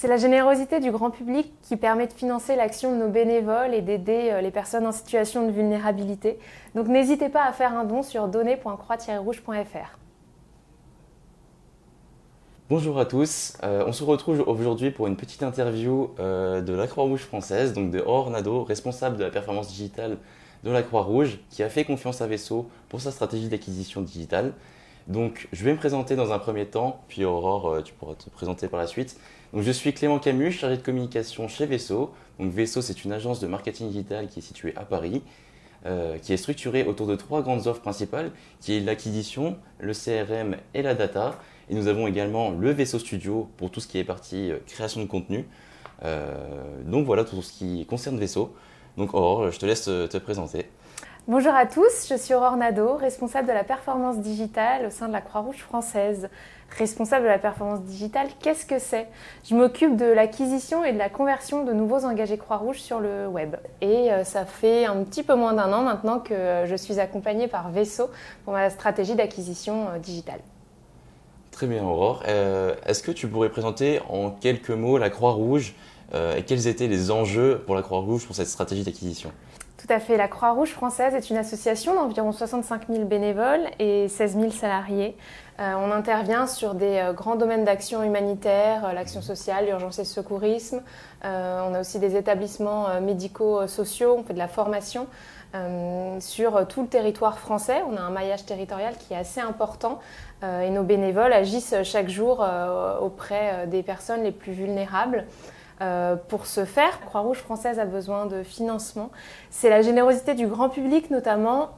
C'est la générosité du grand public qui permet de financer l'action de nos bénévoles et d'aider les personnes en situation de vulnérabilité. Donc n'hésitez pas à faire un don sur donner.croix-rouge.fr. Bonjour à tous, on se retrouve aujourd'hui pour une petite interview de la Croix-Rouge française, donc de Aurore Nadeau, responsable de la performance digitale de la Croix-Rouge, qui a fait confiance à Vaisseau pour sa stratégie d'acquisition digitale. Donc je vais me présenter dans un premier temps, puis Aurore, tu pourras te présenter par la suite. Donc je suis Clément Camus, chargé de communication chez Vaisseau. Donc Vaisseau, c'est une agence de marketing digital qui est située à Paris, qui est structurée autour de 3 grandes offres principales, qui est l'acquisition, le CRM et la data. Et nous avons également le Vaisseau Studio pour tout ce qui est partie création de contenu. Donc voilà tout ce qui concerne Vaisseau. Donc Aurore, je te laisse te présenter. Bonjour à tous, je suis Aurore Nadeau, responsable de la performance digitale au sein de la Croix-Rouge française. Responsable de la performance digitale, qu'est-ce que c'est ? Je m'occupe de l'acquisition et de la conversion de nouveaux engagés Croix-Rouge sur le web. Et ça fait un petit peu moins d'1 an maintenant que je suis accompagnée par Vaisseau pour ma stratégie d'acquisition digitale. Très bien Aurore. Est-ce que tu pourrais présenter en quelques mots la Croix-Rouge et quels étaient les enjeux pour la Croix-Rouge pour cette stratégie d'acquisition ? Tout à fait. La Croix-Rouge française est une association d'environ 65 000 bénévoles et 16 000 salariés. On intervient sur des grands domaines d'action humanitaire, l'action sociale, l'urgence et le secourisme. On a aussi des établissements médico-sociaux, on fait de la formation sur tout le territoire français. On a un maillage territorial qui est assez important et nos bénévoles agissent chaque jour auprès des personnes les plus vulnérables. Pour ce faire, Croix-Rouge française a besoin de financement. C'est la générosité du grand public notamment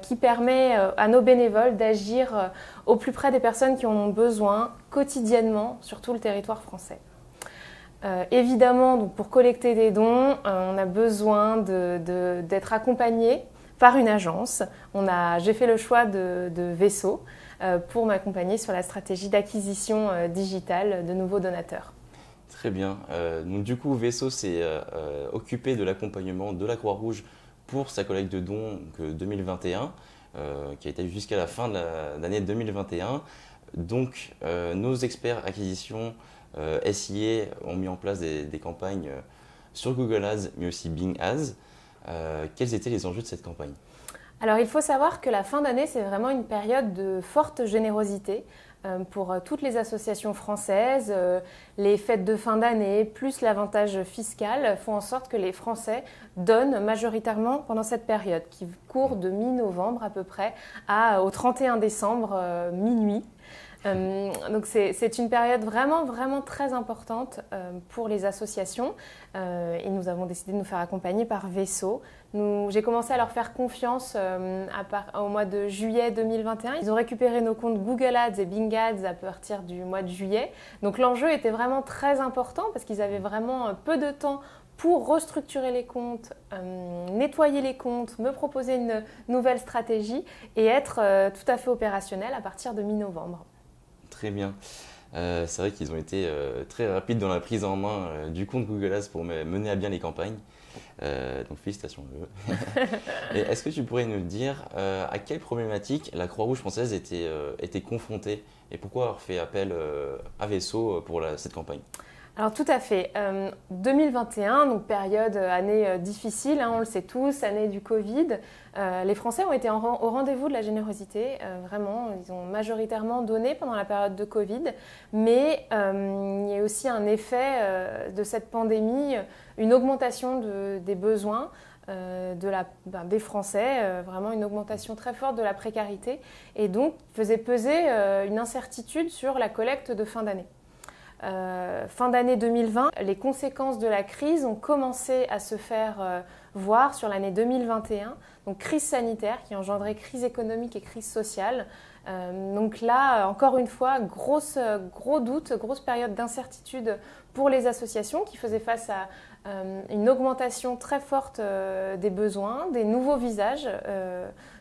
qui permet à nos bénévoles d'agir au plus près des personnes qui en ont besoin quotidiennement sur tout le territoire français. Évidemment, donc pour collecter des dons, on a besoin d'être accompagné par une agence. J'ai fait le choix de Vaisseau pour m'accompagner sur la stratégie d'acquisition digitale de nouveaux donateurs. Très bien. Donc du coup, Vaisseau s'est occupé de l'accompagnement de la Croix-Rouge pour sa collecte de dons 2021, qui a été jusqu'à la fin de l'année 2021. Donc nos experts acquisition SIA ont mis en place des campagnes sur Google Ads, mais aussi Bing Ads. Quels étaient les enjeux de cette campagne ? Alors il faut savoir que la fin d'année, c'est vraiment une période de forte générosité pour toutes les associations françaises. Les fêtes de fin d'année, plus l'avantage fiscal, font en sorte que les Français donnent majoritairement pendant cette période, qui court de mi-novembre à peu près au 31 décembre, minuit. Donc c'est une période vraiment très importante pour les associations et nous avons décidé de nous faire accompagner par Vaisseau. J'ai commencé à leur faire confiance au mois de juillet 2021. Ils ont récupéré nos comptes Google Ads et Bing Ads à partir du mois de juillet. Donc l'enjeu était vraiment très important parce qu'ils avaient vraiment peu de temps pour restructurer les comptes, nettoyer les comptes, me proposer une nouvelle stratégie et être tout à fait opérationnel à partir de mi-novembre. Très bien. C'est vrai qu'ils ont été très rapides dans la prise en main du compte Google Ads pour mener à bien les campagnes. Donc félicitations à eux. Et est-ce que tu pourrais nous dire à quelle problématique la Croix-Rouge française était confrontée et pourquoi avoir fait appel à Vaisseau pour cette campagne ? Alors tout à fait. 2021, donc année difficile, on le sait tous, année du Covid. Les Français ont été au rendez-vous de la générosité, vraiment. Ils ont majoritairement donné pendant la période de Covid. Mais il y a aussi un effet de cette pandémie, une augmentation des besoins des Français, vraiment une augmentation très forte de la précarité. Et donc faisait peser une incertitude sur la collecte de fin d'année. Fin d'année 2020, les conséquences de la crise ont commencé à se faire voir sur l'année 2021. Donc crise sanitaire qui a engendré crise économique et crise sociale. Donc là, encore une fois, gros doute, grosse période d'incertitude pour les associations qui faisaient face à une augmentation très forte des besoins, des nouveaux visages,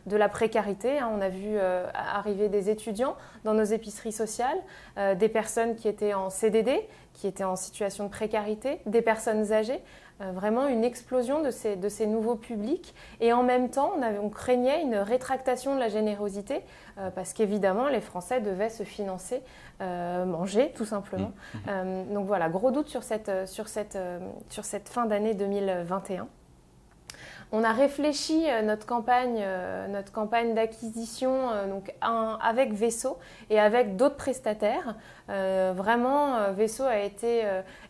de la précarité. On a vu arriver des étudiants dans nos épiceries sociales, des personnes qui étaient en CDD, qui étaient en situation de précarité, des personnes âgées, vraiment une explosion de ces nouveaux publics. Et en même temps, on craignait une rétractation de la générosité parce qu'évidemment, les Français devaient se financer, manger tout simplement. Donc voilà, gros doute sur cette fin d'année 2021. On a réfléchi notre campagne d'acquisition avec Veso et avec d'autres prestataires. Vraiment, Veso a été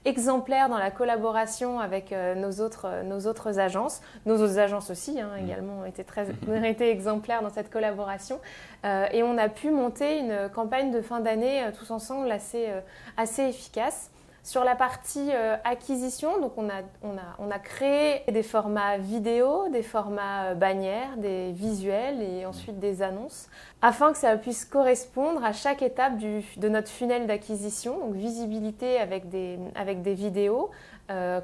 exemplaire dans la collaboration avec nos autres agences. Nos autres agences aussi également ont été exemplaires dans cette collaboration. Et on a pu monter une campagne de fin d'année tous ensemble assez efficace. Sur la partie acquisition, donc on a créé des formats vidéo, des formats bannières, des visuels et ensuite des annonces, afin que ça puisse correspondre à chaque étape de notre funnel d'acquisition, donc visibilité avec des vidéos,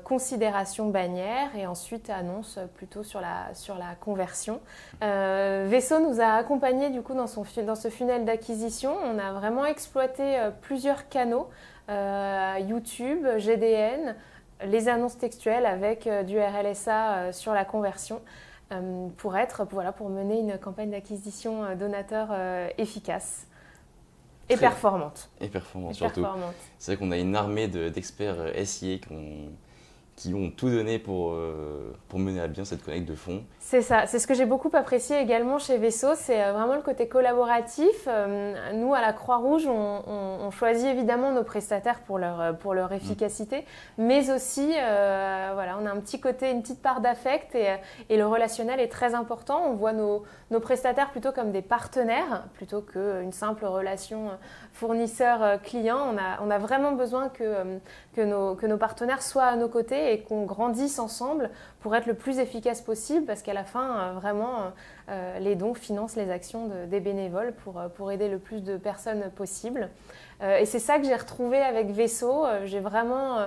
considération bannière et ensuite annonce plutôt sur la conversion. Veso nous a accompagnés du coup dans ce funnel d'acquisition. On a vraiment exploité plusieurs canaux. YouTube, GDN, les annonces textuelles avec du RLSA sur la conversion pour mener une campagne d'acquisition donateur efficace et performante. Et performante surtout. C'est vrai qu'on a une armée d'experts SIA qui ont tout donné pour mener à bien cette collecte de fonds. C'est ça, c'est ce que j'ai beaucoup apprécié également chez Veso, c'est vraiment le côté collaboratif. Nous, à la Croix-Rouge, on choisit évidemment nos prestataires pour leur efficacité, mais aussi, on a un petit côté, une petite part d'affect et le relationnel est très important. On voit nos prestataires plutôt comme des partenaires, plutôt qu'une simple relation fournisseur-client. On a vraiment besoin que nos partenaires soient à nos côtés et qu'on grandisse ensemble pour être le plus efficace possible, parce qu'à la fin, les dons financent les actions des bénévoles pour aider le plus de personnes possible. Et c'est ça que j'ai retrouvé avec Veso. J'ai vraiment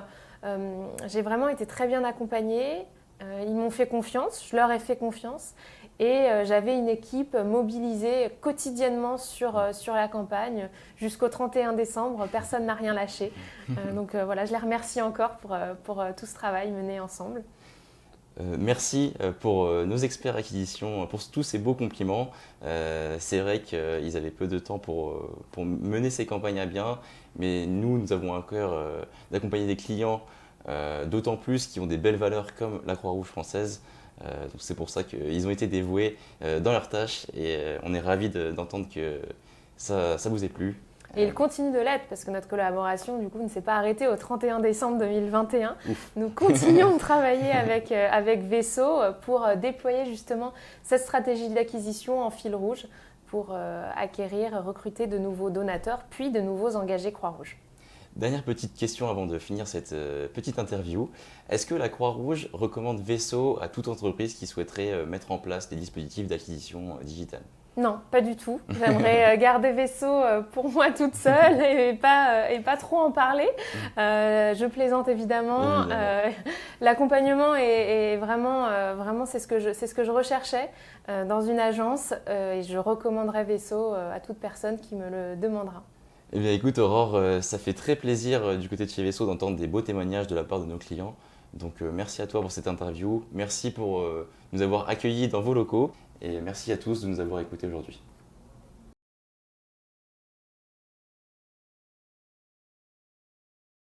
été très bien accompagnée. Ils m'ont fait confiance, je leur ai fait confiance. Et j'avais une équipe mobilisée quotidiennement sur la campagne jusqu'au 31 décembre. Personne n'a rien lâché. Donc je les remercie encore pour tout ce travail mené ensemble. Merci pour nos experts acquisition, pour tous ces beaux compliments. C'est vrai qu'ils avaient peu de temps pour mener ces campagnes à bien, mais nous avons un cœur d'accompagner des clients, d'autant plus qui ont des belles valeurs comme la Croix-Rouge française. Donc c'est pour ça qu'ils ont été dévoués dans leurs tâches et on est ravis d'entendre que ça vous ait plu. Et il continue de l'être parce que notre collaboration du coup ne s'est pas arrêtée au 31 décembre 2021. Ouf. Nous continuons de travailler avec Veso pour déployer justement cette stratégie d'acquisition en fil rouge pour acquérir, recruter de nouveaux donateurs puis de nouveaux engagés Croix-Rouge. Dernière petite question avant de finir cette petite interview. Est-ce que la Croix-Rouge recommande Veso à toute entreprise qui souhaiterait mettre en place des dispositifs d'acquisition digitale ? Non, pas du tout. J'aimerais garder Veso pour moi toute seule et pas trop en parler. Je plaisante évidemment. L'accompagnement est vraiment c'est ce que je recherchais dans une agence et je recommanderais Veso à toute personne qui me le demandera. Eh bien écoute Aurore, ça fait très plaisir du côté de chez Veso d'entendre des beaux témoignages de la part de nos clients. Donc merci à toi pour cette interview, merci pour nous avoir accueillis dans vos locaux et merci à tous de nous avoir écoutés aujourd'hui.